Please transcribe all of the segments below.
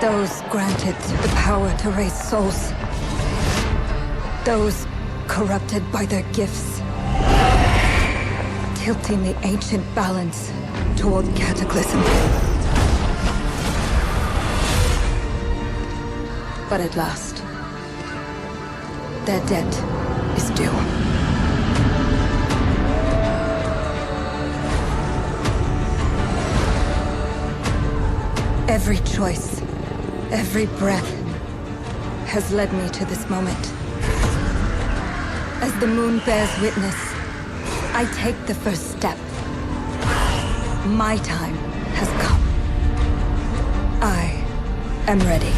Those granted the power to raise souls. Those corrupted by their gifts. Tilting the ancient balance toward cataclysm. But at last, their debt is due. Every choice, every breath has led me to this moment. As the moon bears witness, I take the first step. My time has come. I am ready.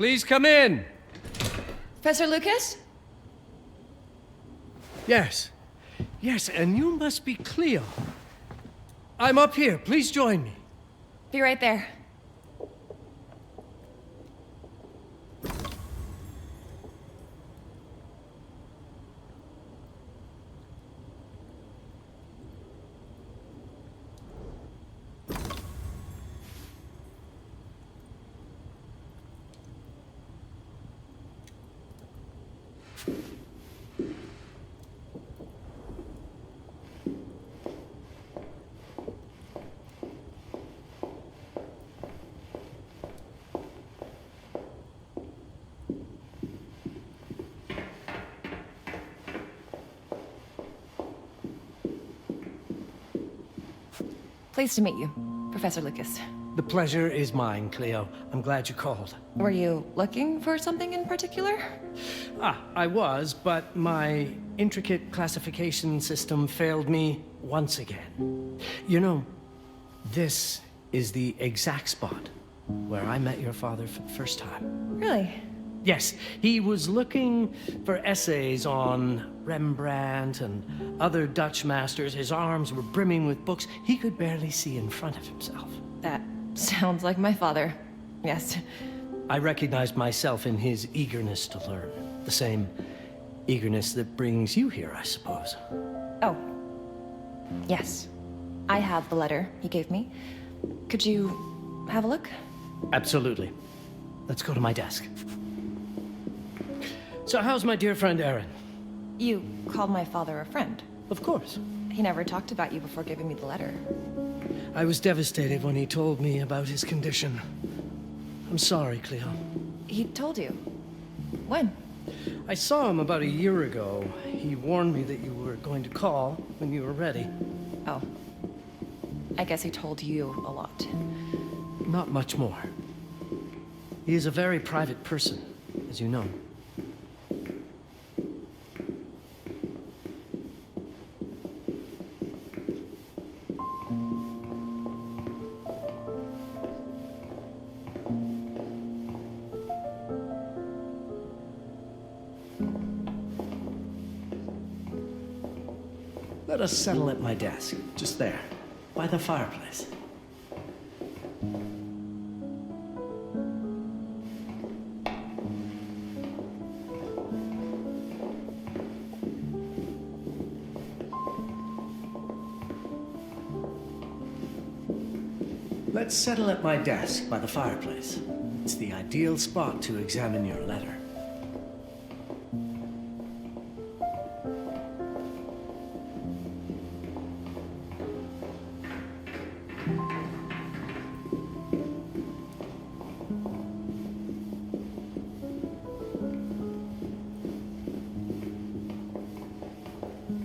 Please come in. Professor Lucas? Yes. Yes, and you must be Cleo. I'm up here. Please join me. Be right there. Pleased to meet you, Professor Lucas. The pleasure is mine, Cleo. I'm glad you called. Were you looking for something in particular? I was, but my intricate classification system failed me once again. You know, this is the exact spot where I met your father for the first time. Really? Yes, he was looking for essays on Rembrandt and other Dutch masters. His arms were brimming with books. He could barely see in front of himself. That sounds like my father. Yes. I recognized myself in his eagerness to learn. The same eagerness that brings you here, I suppose. Oh. Yes. I have the letter he gave me. Could you have a look? Absolutely. Let's go to my desk. So how's my dear friend Aaron? You called my father a friend. Of course. He never talked about you before giving me the letter. I was devastated when he told me about his condition. I'm sorry, Cleo. He told you? When? I saw him about a year ago. He warned me that you were going to call when you were ready. Oh. I guess he told you a lot. Not much more. He is a very private person, as you know. Let us settle at my desk, just there, by the fireplace. Let's settle at my desk by the fireplace. It's the ideal spot to examine your letter.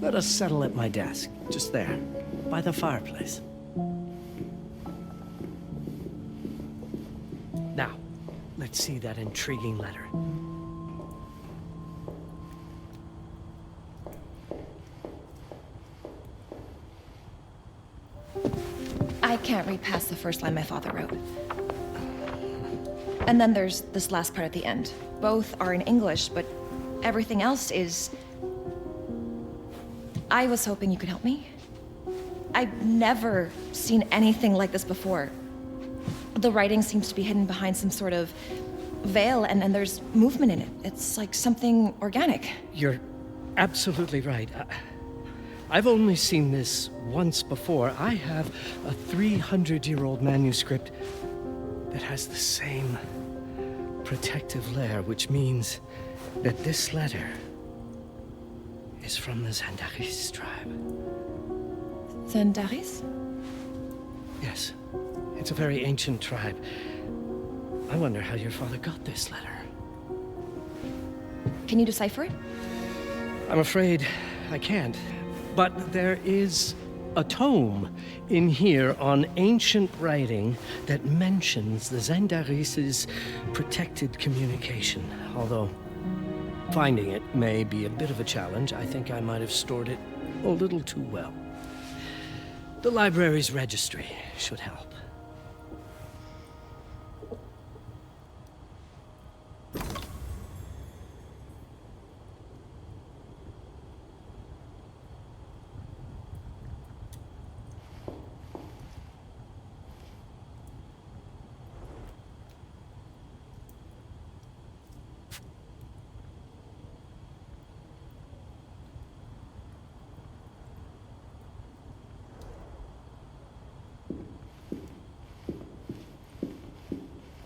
Let us settle at my desk, just there, by the fireplace. Now, let's see that intriguing letter. I can't read past the first line my father wrote. And then there's this last part at the end. Both are in English, but everything else is... I was hoping you could help me. I've never seen anything like this before. The writing seems to be hidden behind some sort of veil, and there's movement in it. It's like something organic. You're absolutely right. I've only seen this once before. I have a 300-year-old manuscript that has the same protective layer, which means that this letter is from the Zandaris tribe. Zandaris? Yes. It's a very ancient tribe. I wonder how your father got this letter. Can you decipher it? I'm afraid I can't. But there is a tome in here on ancient writing that mentions the Zandaris' protected communication. Although finding it may be a bit of a challenge, I think I might have stored it a little too well. The library's registry should help.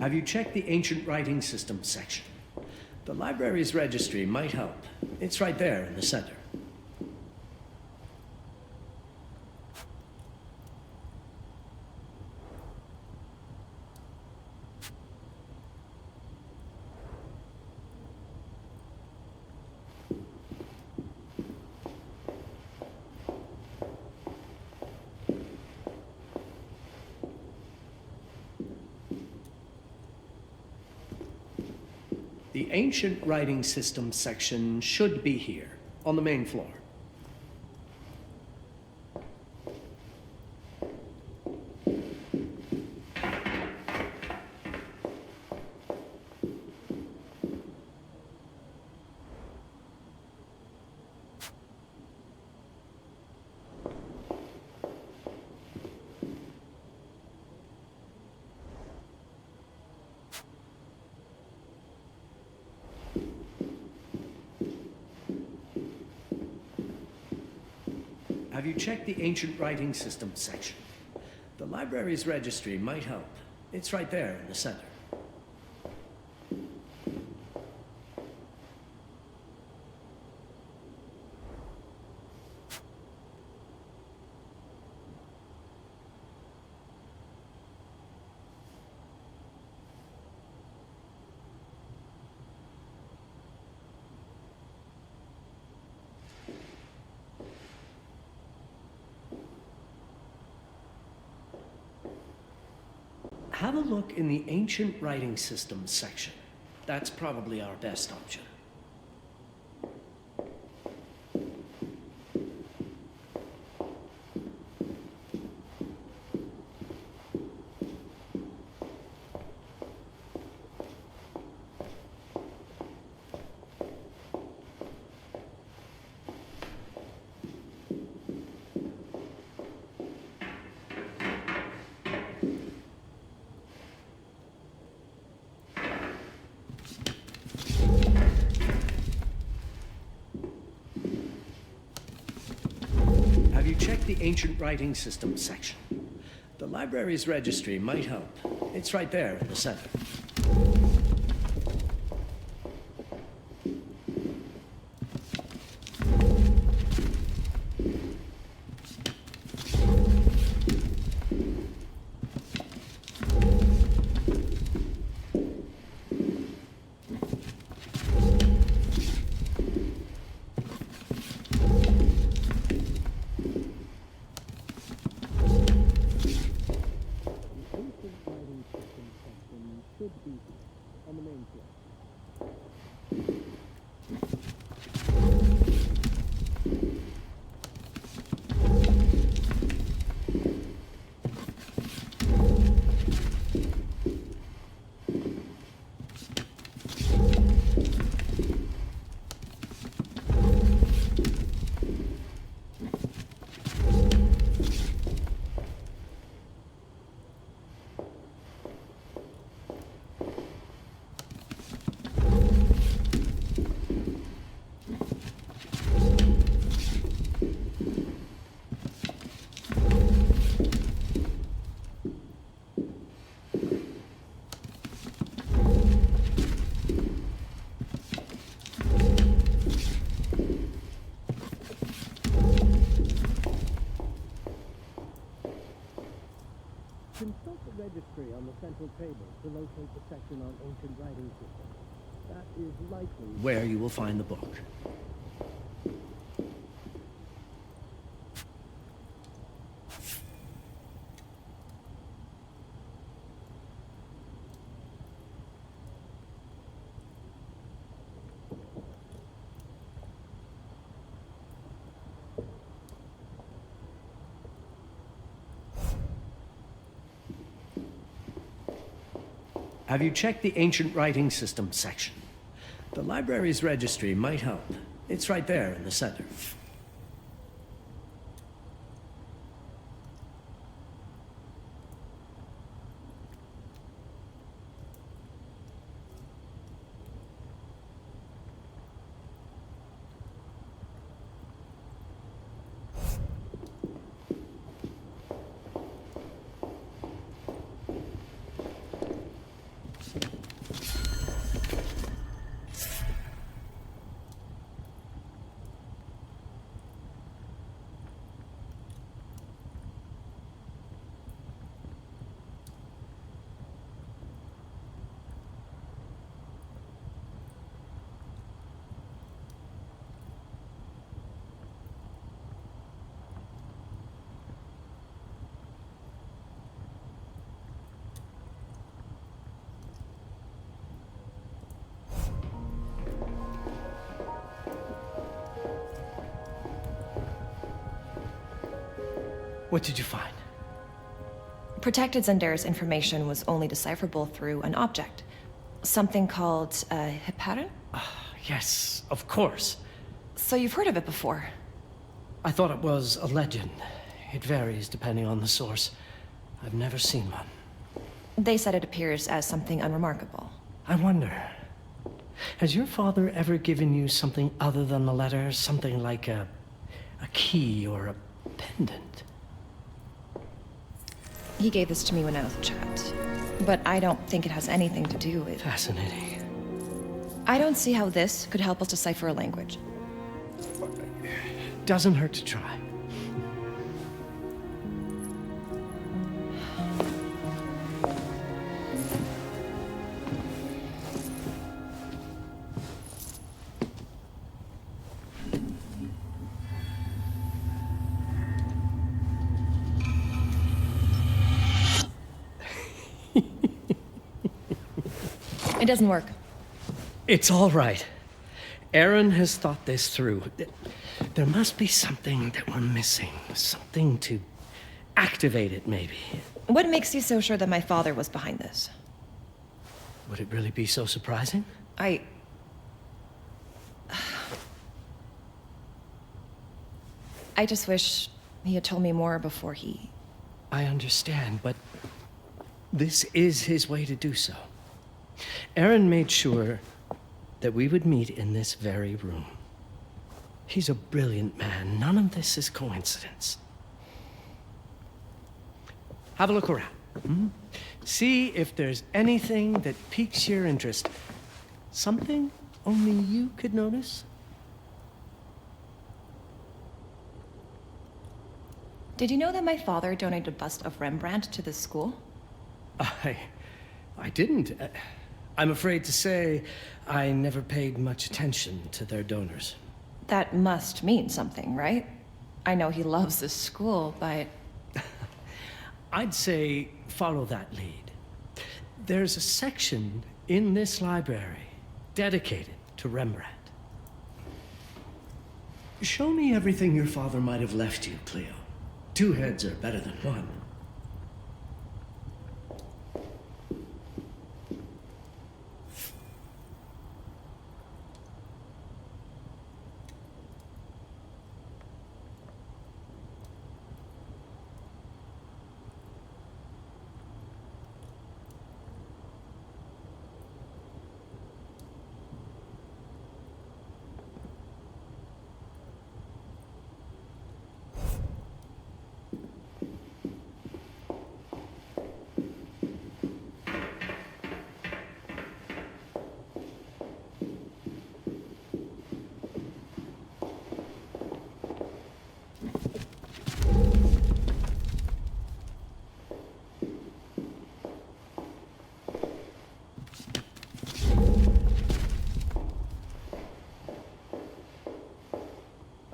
Have you checked the ancient writing system section? The library's registry might help. It's right there in the center. The ancient writing system section should be here, on the main floor. Have you checked the ancient writing system section? The library's registry might help. It's right there in the center. Have a look in the ancient writing systems section. That's probably our best option. Have you checked the ancient writing system section? The library's registry might help. It's right there in the center. Consult the registry on the central table to locate the section on ancient writing systems. That is likely where you will find the book. Have you checked the ancient writing system section? The library's registry might help. It's right there in the center. What did you find? Protected Zendare's information was only decipherable through an object. Something called a heparin? Yes, of course. So you've heard of it before? I thought it was a legend. It varies depending on the source. I've never seen one. They said it appears as something unremarkable. I wonder, has your father ever given you something other than the letter? Something like a key or a pendant? He gave this to me when I was a child. But I don't think it has anything to do with... Fascinating. I don't see how this could help us decipher a language. Doesn't hurt to try. It doesn't work. It's all right. Aaron has thought this through. There must be something that we're missing. Something to activate it, maybe. What makes you so sure that my father was behind this? Would it really be so surprising? I just wish he had told me more before he... I understand, but this is his way to do so. Aaron made sure that we would meet in this very room. He's a brilliant man. None of this is coincidence. Have a look around. See if there's anything that piques your interest. Something only you could notice. Did you know that my father donated a bust of Rembrandt to this school? I didn't. I'm afraid to say I never paid much attention to their donors. That must mean something, right? I know he loves this school, but... I'd say follow that lead. There's a section in this library dedicated to Rembrandt. Show me everything your father might have left you, Cleo. 2 heads are better than 1.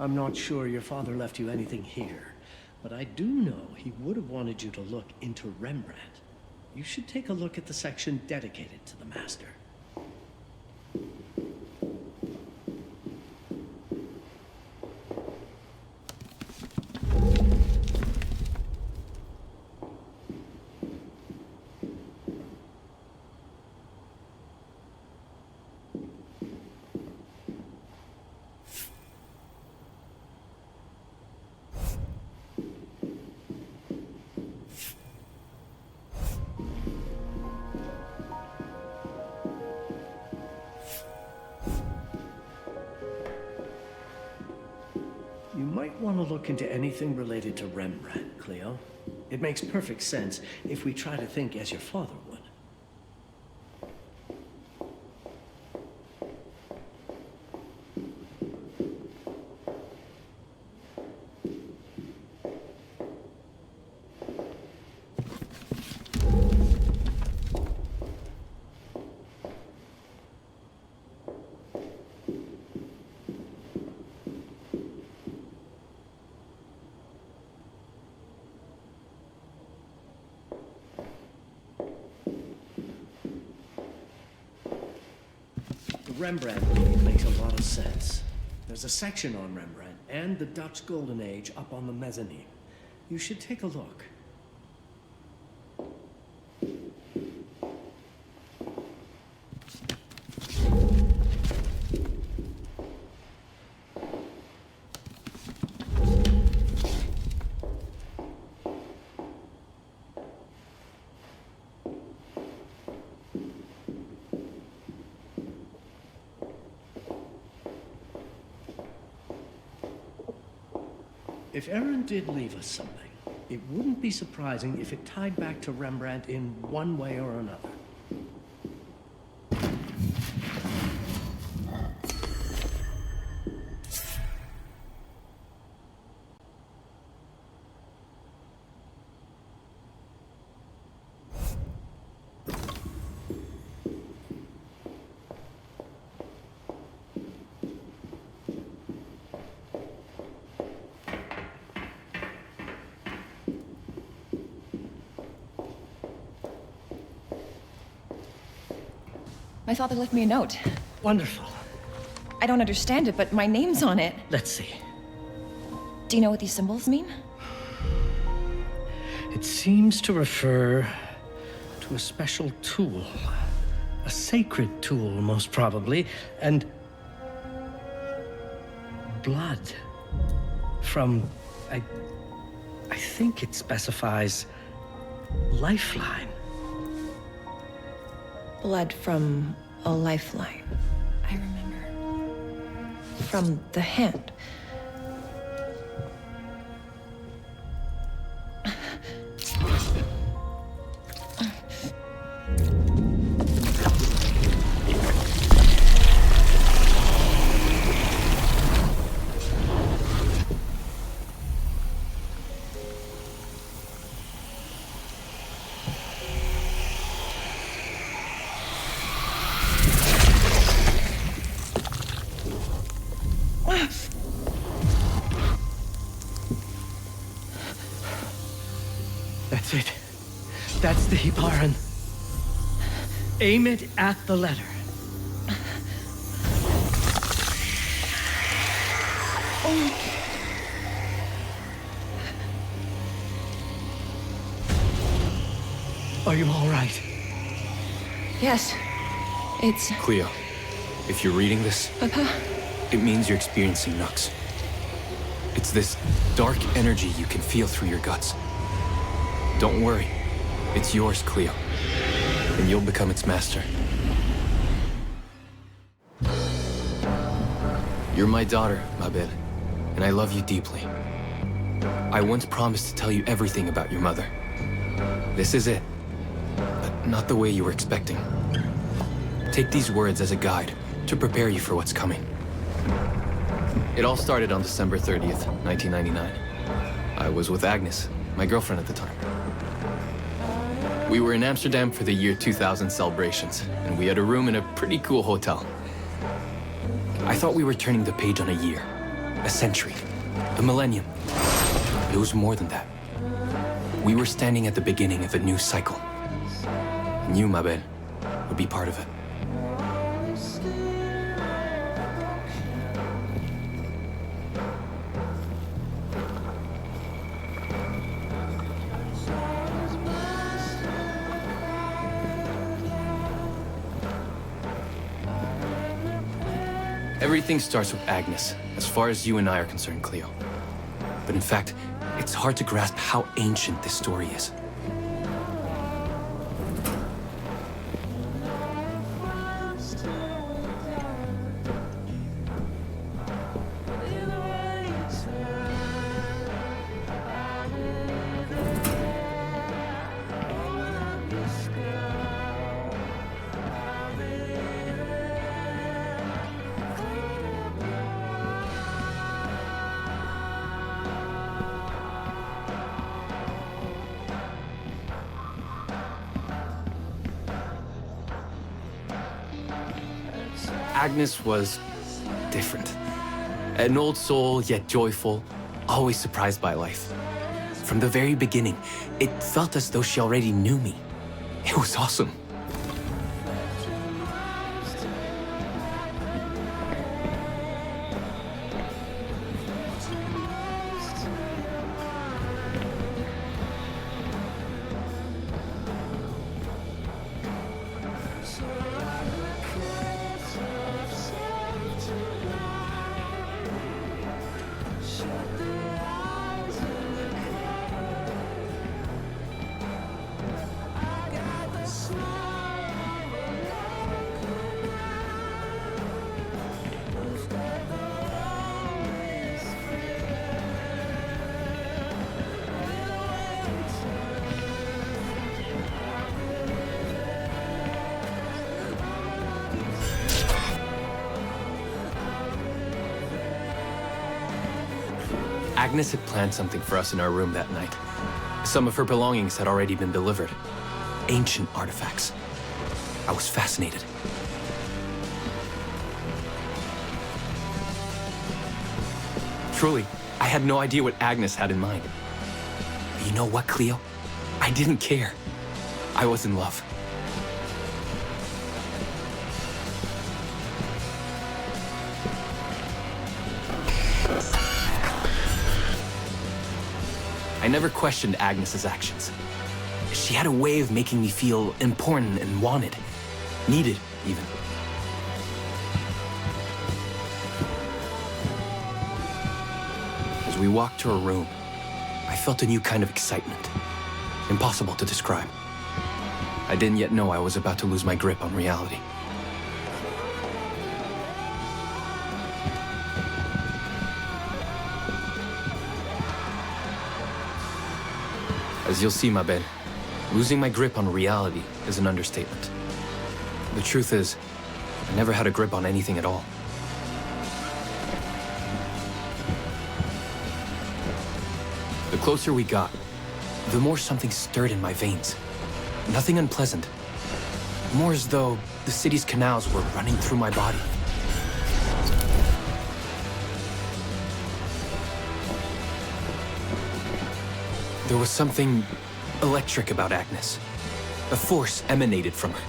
I'm not sure your father left you anything here, but I do know he would have wanted you to look into Rembrandt. You should take a look at the section dedicated to the master. You might want to look into anything related to Rembrandt, Cleo. It makes perfect sense if we try to think as your father would. Rembrandt lead makes a lot of sense. There's a section on Rembrandt and the Dutch Golden Age up on the mezzanine. You should take a look. If Aaron did leave us something, it wouldn't be surprising if it tied back to Rembrandt in one way or another. My father left me a note. Wonderful. I don't understand it, but my name's on it. Let's see. Do you know what these symbols mean? It seems to refer to a special tool. A sacred tool, most probably, and blood from, I think it specifies lifeline. Blood from a lifeline. I remember. From the hand. That's it. That's the Hibaran. Aim it at the letter. Are you all right? Yes. It's... Cleo, if you're reading this, Papa? it means you're experiencing Nux. It's this dark energy you can feel through your guts. Don't worry. It's yours, Cleo. And you'll become its master. You're my daughter, Mabel, and I love you deeply. I once promised to tell you everything about your mother. This is it, but not the way you were expecting. Take these words as a guide to prepare you for what's coming. It all started on December 30th, 1999. I was with Agnes, my girlfriend at the time. We were in Amsterdam for the year 2000 celebrations, and we had a room in a pretty cool hotel. I thought we were turning the page on a year, a century, a millennium. It was more than that. We were standing at the beginning of a new cycle. And you, Mabel, would be part of it. Everything starts with Agnes, as far as you and I are concerned, Cleo. But in fact, it's hard to grasp how ancient this story is. Agnes was different. An old soul, yet joyful, always surprised by life. From the very beginning, it felt as though she already knew me. It was awesome. Agnes had planned something for us in our room that night. Some of her belongings had already been delivered. Ancient artifacts. I was fascinated. Truly, I had no idea what Agnes had in mind. But you know what, Cleo? I didn't care. I was in love. I never questioned Agnes's actions. She had a way of making me feel important and wanted. Needed, even. As we walked to her room, I felt a new kind of excitement. Impossible to describe. I didn't yet know I was about to lose my grip on reality. As you'll see, my Ben, losing my grip on reality is an understatement. The truth is, I never had a grip on anything at all. The closer we got, the more something stirred in my veins. Nothing unpleasant. More as though the city's canals were running through my body. There was something electric about Agnes. A force emanated from her.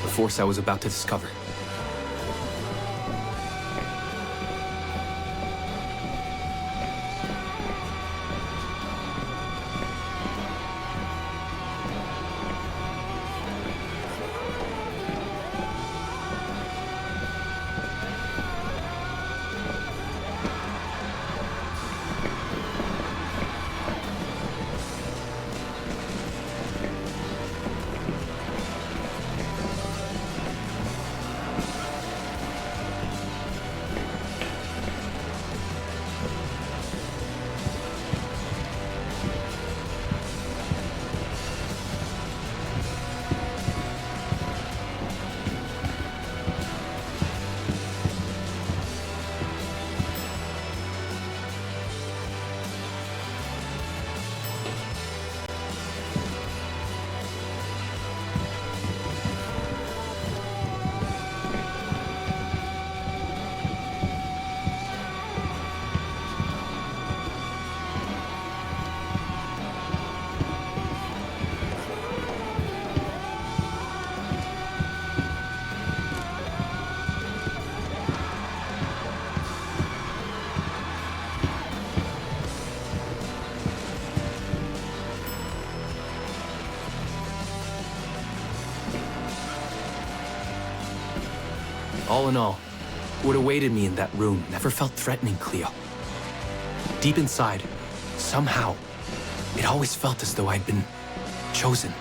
The force I was about to discover. All in all, what awaited me in that room never felt threatening, Cleo. Deep inside, somehow, it always felt as though I'd been chosen.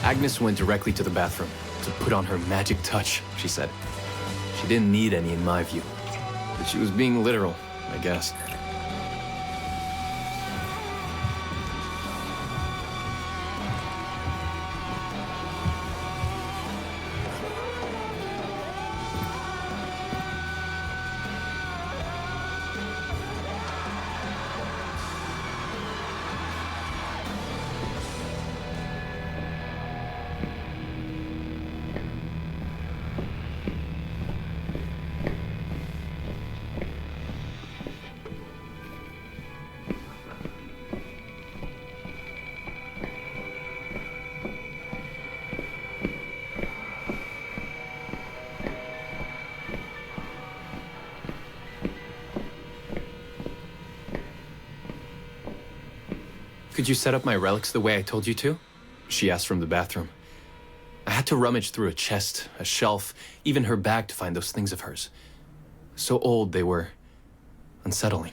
Agnes went directly to the bathroom to put on her magic touch, she said. She didn't need any in my view, but she was being literal, I guess. Could you set up my relics the way I told you to? She asked from the bathroom. I had to rummage through a chest, a shelf, even her bag to find those things of hers. So old they were unsettling.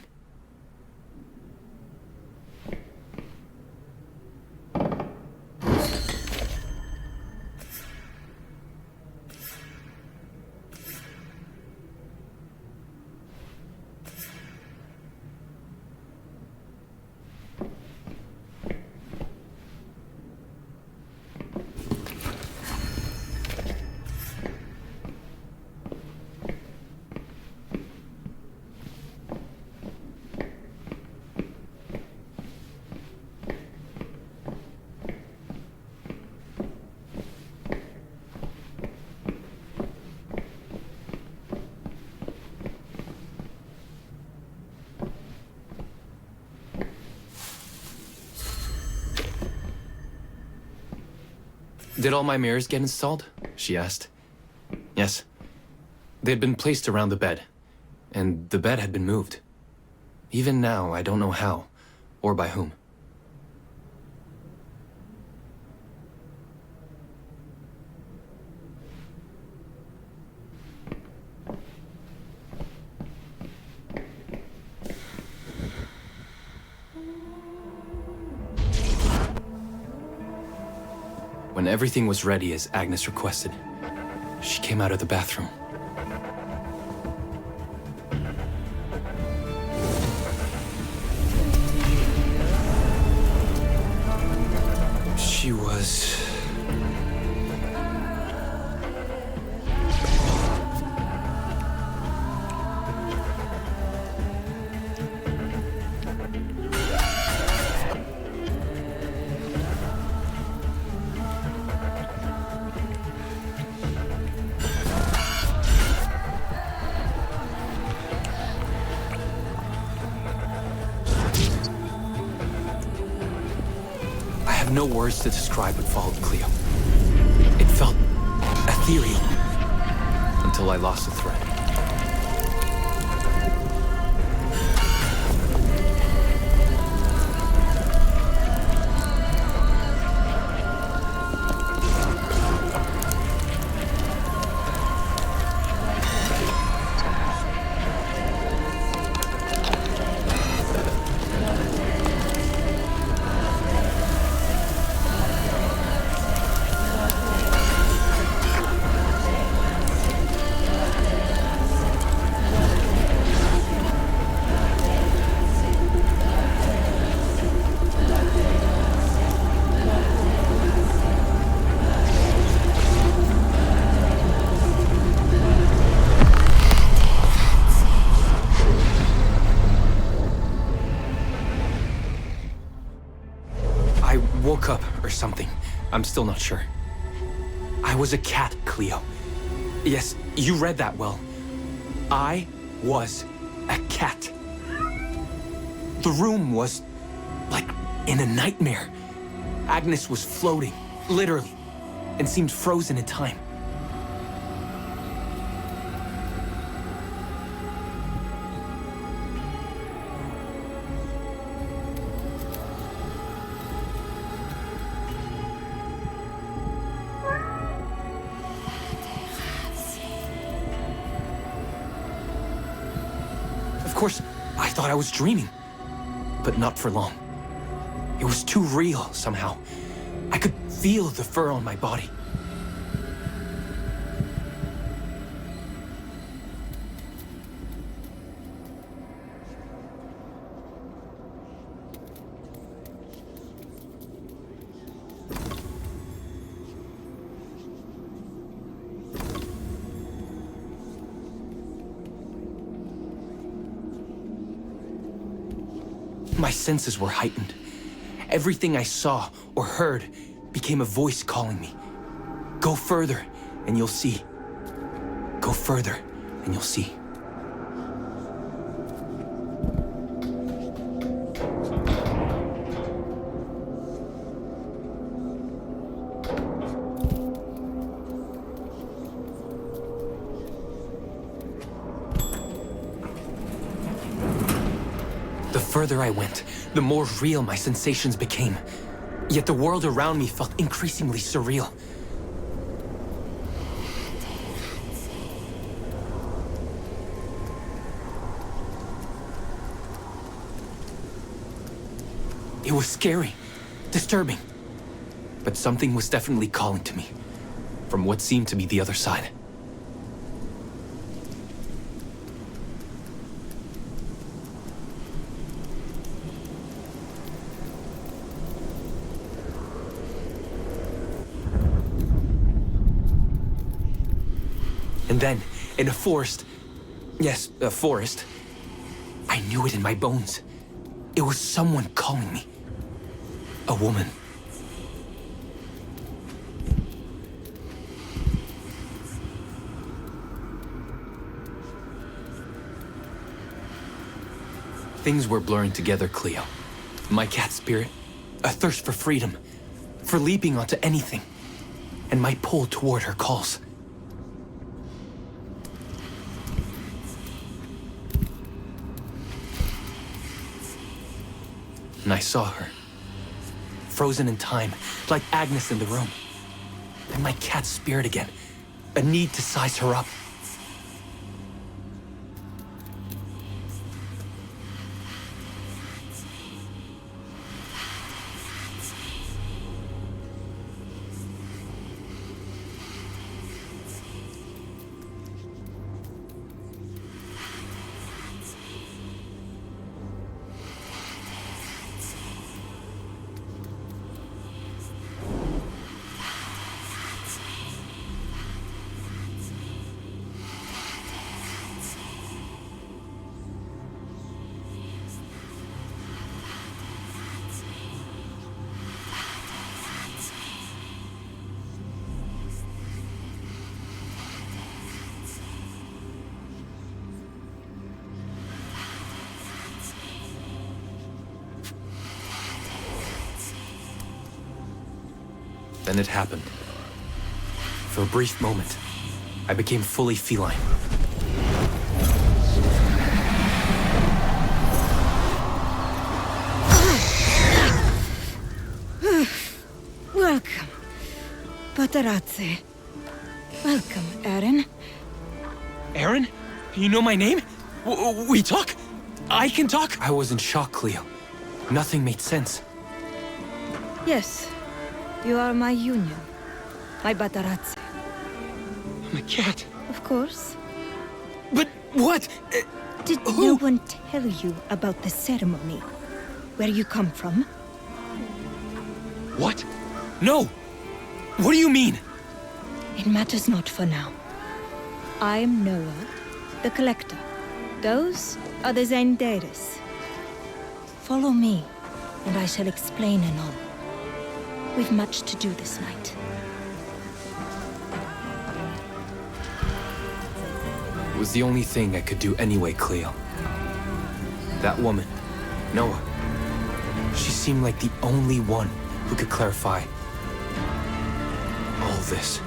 Did all my mirrors get installed? She asked. Yes. They had been placed around the bed, and the bed had been moved. Even now, I don't know how, or by whom. When everything was ready as Agnes requested, she came out of the bathroom. She was... no words to describe what followed, Cleo. It felt ethereal until I lost the thread. Woke up or something. I'm still not sure. I was a cat, Cleo. Yes, you read that well. I was a cat. The room was like in a nightmare. Agnes was floating, literally, and seemed frozen in time. Of course, I thought I was dreaming, but not for long. It was too real somehow. I could feel the fur on my body. My senses were heightened. Everything I saw or heard became a voice calling me. Go further, and you'll see. Go further, and you'll see. The further I went, the more real my sensations became. Yet the world around me felt increasingly surreal. It was scary, disturbing, but something was definitely calling to me, from what seemed to be the other side. And then, in a forest, yes, a forest, I knew it in my bones. It was someone calling me. A woman. Things were blurring together, Cleo. My cat spirit, a thirst for freedom, for leaping onto anything. and my pull toward her calls. And I saw her, frozen in time, like Agnes in the room. And my cat's spirit again, a need to size her up. Then it happened. For a brief moment, I became fully feline. Welcome, Paparazzi. Welcome, Aaron. Aaron? You know my name? We talk? I can talk? I was in shock, Cleo. Nothing made sense. Yes, you are my union, my Paparazzi. I'm a cat. Of course. But what? Did no one tell you about the ceremony? Where you come from? What? No! What do you mean? It matters not for now. I'm Noah, the Collector. Those are the Zendaris. Follow me, and I shall explain anon. We've much to do this night. It was the only thing I could do anyway, Cleo. That woman, Noah, she seemed like the only one who could clarify all this.